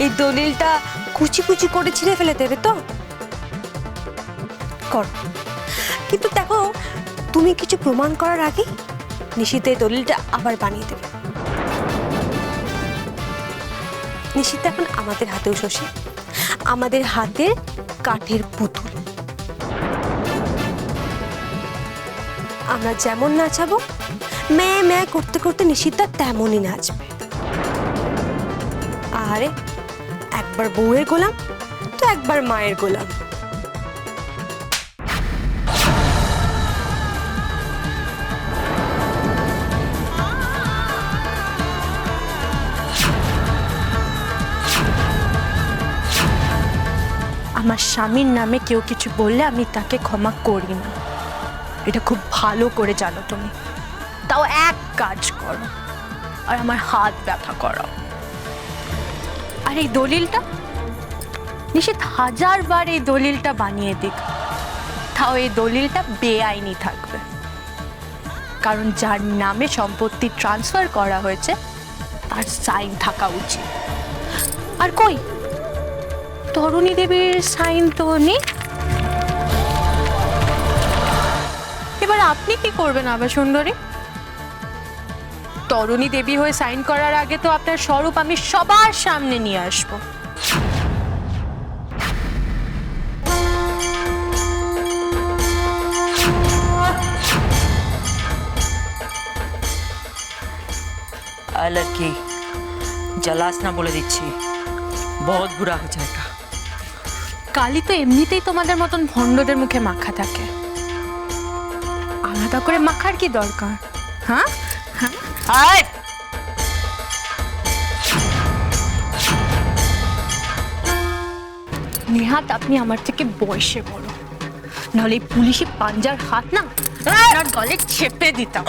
এই দলিলটা কুচি কুচি করে ছিঁড়ে ফেলে দেবে তো? কর, কিন্তু দেখো তুমি কিছু প্রমাণ করার আগে নিশিত এই দলিলটা আবার বানিয়ে দেবে। নিশিত এখন আমাদের হাতেও শশী, আমাদের হাতের কাঠের পুতুল। আমরা যেমন নাচাবো ম্যা ম্যা করতে করতে নিশিতা তেমনই নাচবে। আরে একবার বউয়ের গোলাম তো একবার মায়ের গোলাম। আমার স্বামীর নামে কেউ কিছু বললে আমি তাকে ক্ষমা করি না, এটা খুব ভালো করে জানো তুমি। তাও এক কাজ করো আর আমার হাত ব্যথা করো। আর এই দলিলটা নিশ্চিত 1000 বার এই দলিলটা বানিয়ে দিক, তাও এই দলিলটা বেআইনি থাকবে, কারণ যার নামে সম্পত্তি ট্রান্সফার করা হয়েছে তার সাইন থাকা উচিত। আর কই তরুণী দেবীর সাইন তো নেই। এবার আপনি কি করবেন আবার সুন্দরী? তরুণী দেবী হয়ে সাইন করার আগে তো আপনার স্বরূপ আমি সবার সামনে নিয়ে আসবো। लड़की जलास ना बोले दिच्छी, बहुत बुरा हो जाएगा। কালি তো এমনিতেই তোমাদের মতন ভণ্ডদের মুখে মাখা থাকে, আলাদা করে মাখার কি দরকার? হ্যাঁ হ্যাঁ, নেহাত আপনি আমার থেকে বয়সে বড়, নাহলে এই পুলিশি পাঞ্জার হাত না আপনার গলে চেপে দিতাম।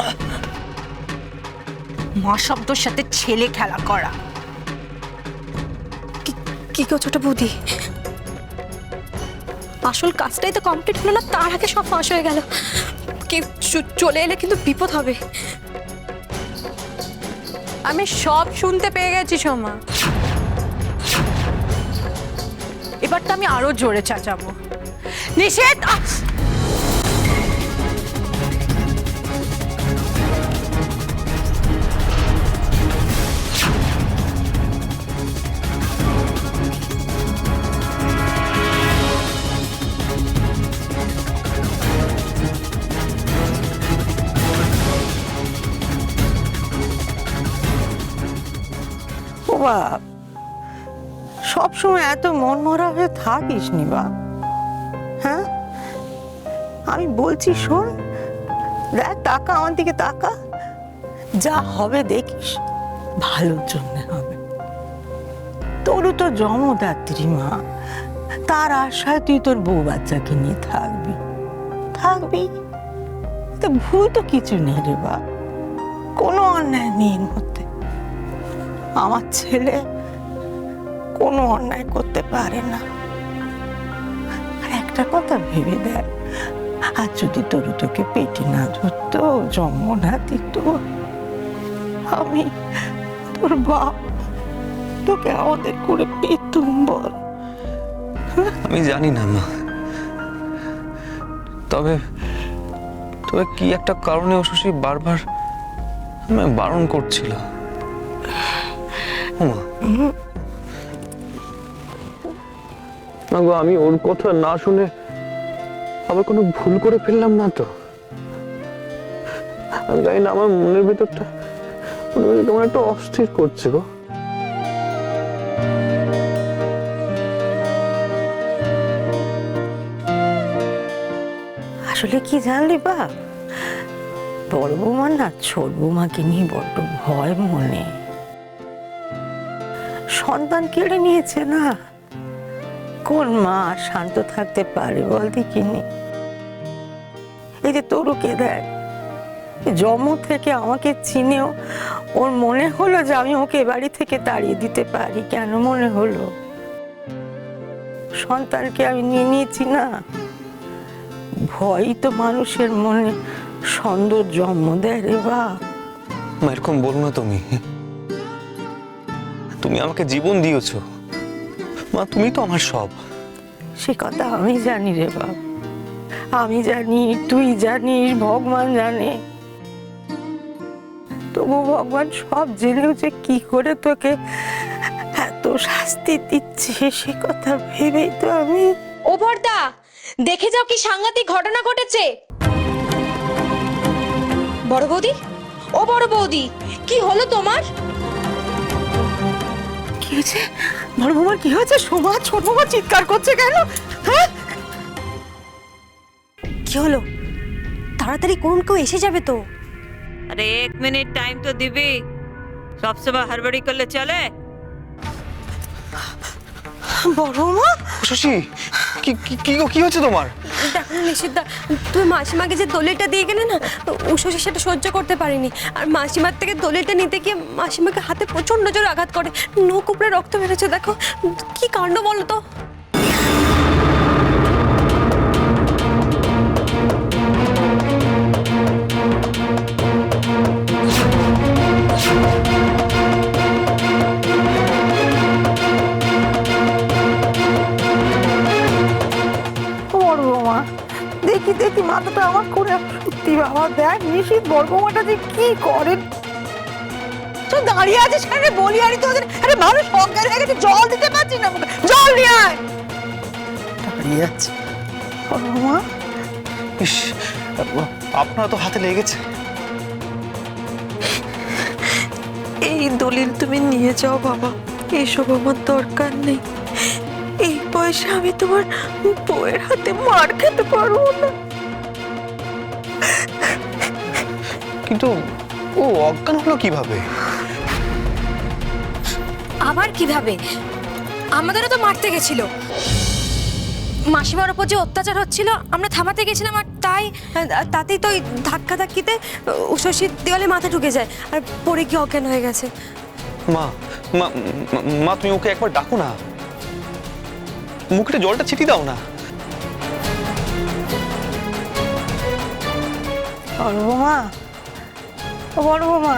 মা শব্দর সাথে ছেলে খেলা করা। কি গো ছোট বৌদি, আসল কাজটাই তো কমপ্লিট হলো না, তার আগে সব ফাঁস হয়ে গেল। কেউ চলে এলে কিন্তু বিপদ হবে। আমি সব শুনতে পেয়ে গেছি সোমা, এবার তো আমি আরো জোরে চেঁচাবো। নিষেধ! বাপ, সবসময় এত মন মরা হয়ে থাকিস নি বাপ। হ্যাঁ, আমি বলছি শোন, দেখ তাকা, আমার দিকে তাকা, যা হবে দেখিস ভালোর জন্য হবে। তোরও তো জমদাত্রী মা, তার আশায় তুই তোর বউ বাচ্চাকে নিয়ে থাকবি থাকবি, তো ভুল তো কিছু নেই রে বাপ, কোনো অন্যায় নেই এর মধ্যে। আমার ছেলে কোনো অন্যায় করতে পারে না। আর একটা কথা ভেবে দেখ, আর যদি তোর তোকে পেটে না ধরতো, জন্ম না দিত, আমি তোর বাপ তোকে আমাদের করে পেতুম বল? আমি জানি না মা, তবে তবে কি একটা কারণে ও শশী বারবার আমায় বারণ করছিল। আমি ওর কথা না শুনে আবার কোনো ভুল করে ফেললাম না তো? আমি জানি না, আমার মনের ভেতরটা কেমন একটা অস্থির করছে গো। আসলে কি জানলি বাপ, বড় বৌমা না ছোট বৌমাকে নিয়ে বড্ড ভয় মনে। সন্তান কেড়ে নিয়েছে না, কোন মা শান্ত থাকতে পারে বল দেখিনি? এই যে তরুকে দেখ, জন্ম থেকে আমাকে চিনেও ওর মনে হলো যে আমি ওকে বাড়ি থেকে তাড়িয়ে দিতে পারি। কেন মনে হলো? সন্তানকে আমি নিয়ে নিয়েছি না। ভয়ই তো মানুষের মনে সন্দেহ জন্ম দেয় রে বাপ। এরকম বলো না তুমি, তুমি আমাকে জীবন দিয়েছো, মা তুমি তো আমার সব। সে কথা আমি জানি রে বাপ, আমি জানি, তুই জানিস, ভগবান জানে। তবু ভগবান সব জেনেও যে কি করে তোকে এত শাস্তি দিচ্ছে সে কথা ভেবেই তো আমি। ও বর্দা, দেখে যাও কি সাংঘাতিক ঘটনা ঘটেছে। বড় বৌদি, ও বড় বৌদি, কি হলো তোমার? কি হয়েছে বড় বৌমার? কি হয়েছে? সোমা, ছোট বৌমা চিৎকার করছে কেন? হ্যাঁ, কি হলো? তাড়াতাড়ি কোন কেউ এসে যাবে তো। अरे 1 मिनट टाइम तो दीबी, सब समय हड़बड़ी कर ले चले। বড় বৌমা শশী, কি কি কি কি হচ্ছে তোমার? দেখো নিশিতা, তুমি মাসিমাকে যে দলিলটা দিয়ে গেলে না, উষসী সেটা সহ্য করতে পারিনি। আর মাসিমার থেকে দলিলটা নিতে গিয়ে মাসিমাকে হাতে প্রচন্ড জোর আঘাত করে, নখ উপরে রক্ত বেরোচ্ছে। দেখো কি কাণ্ড বলো তো। বড় বৌমা, দেখি দেখি মাথাটা আমার করে। সত্যি বাবা, দেখ নিশিত বড় বৌমাটা যে কি করে। তো দাঁড়িয়ে আছে সেখানে বলি আনি তো ওদের। আরে মানুষ অজ্ঞান হয়ে গেছে, জল দিতে পারছি না, জল নিয়ে আয়। দাঁড়িয়ে আছে বড় বৌমা। ইস, আপনার তো হাতে লেগেছে। এই দলিল তুমি নিয়ে যাও বাবা, এসব আমার দরকার নেই। এই বয়সে আমি তোমার বউয়ের হাতে মার খেতে পারবো না। কিন্তু ও অজ্ঞান হলো কিভাবে? আবার কিভাবে? আমাদেরও তো মারতে গেছিল। মাসিমার উপর যে অত্যাচার হচ্ছিল আমরা থামাতে গেছিলাম, আর তাতেই তো ধাক্কা ধাক্কিতে উষসী দেওয়ালে মাথা ঢুকে যায় আর পড়ে গিয়ে অজ্ঞান হয়ে গেছে। মা মা মা, তুমি ওকে একবার ডাকো না, মুখে জলটা ছিটিয়ে দাও না। বড় বৌমা, ও বড় বৌমা,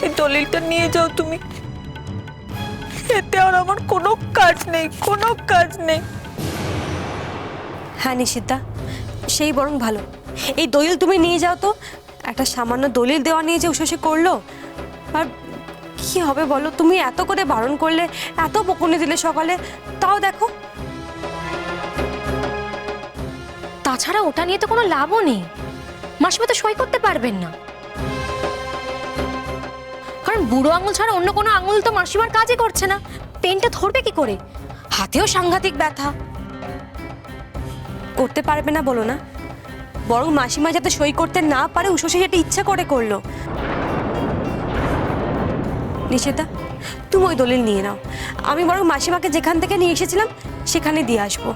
এই দলিলটা নিয়ে যাও তুমি, এতে আর আমার কোনো কাজ নেই, কোনো কাজ নেই। হ্যাঁ নিশিতা, সেই বরং ভালো। এই দলিল তুমি নিয়ে যাও তো। একটা সামান্য দলিল দেওয়া নিয়ে যে উষসী করলো, আর কি হবে বলো? তুমি এত করে বারণ করলে, এত বকুনি দিলে সকালে, তাও দেখো। তাছাড়া ওটা নিয়ে তো কোনো লাভও নেই, মাসিমা তো সই করতে পারবেন না। কারণ বুড়ো আঙুল ছাড়া অন্য কোনো আঙুল তো মাসিমার কাজই করছে না, পেনটা ধরবে কি করে? হাতেও সাংঘাতিক ব্যথা। করতে পারবে না বলো না, বরং মাসিমা যাতে সই করতে না পারে উষসী সেটা ইচ্ছা করে করলো। নিশিতা, তুমি ওই দলিল নিয়ে নাও, আমি বরং মাসিমাকে যেখান থেকে নিয়ে এসেছিলাম সেখানে দিয়ে আসবো।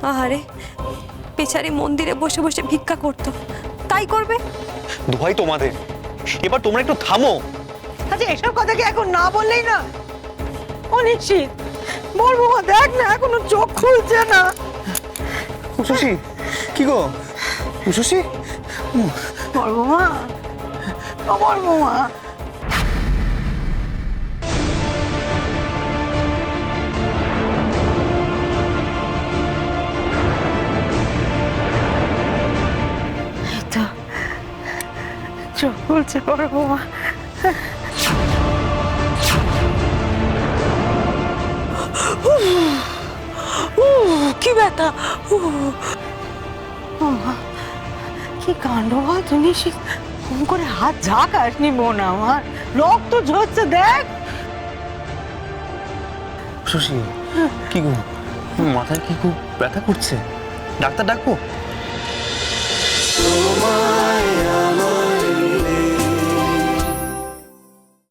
আহারে, বেচারি মন্দিরে বসে বসে ভিক্ষা করতো, তাই করবে। দোহাই তোমাদের, এবার তোমরা একটু থামো। আচ্ছা এসব কথা কি এখন না বললেই না? ও নিশ্চিত বড় বৌমা, দেখ না এখনো চোখ খুলছে না। শশী, কি গো শশী? বড় বৌমা, ও বড় বৌমা, এই তো চোখ খুলছে বড় বৌমা। কি ব্যথা! কি কাণ্ড বল তুমি, ফোন করে হাত ঝাঁক আসনি বোন আমার, রক্ত ঝরছে দেখ। শশী, কি গো, মাথায় কি খুব ব্যথা করছে? ডাক্তার ডাকবো?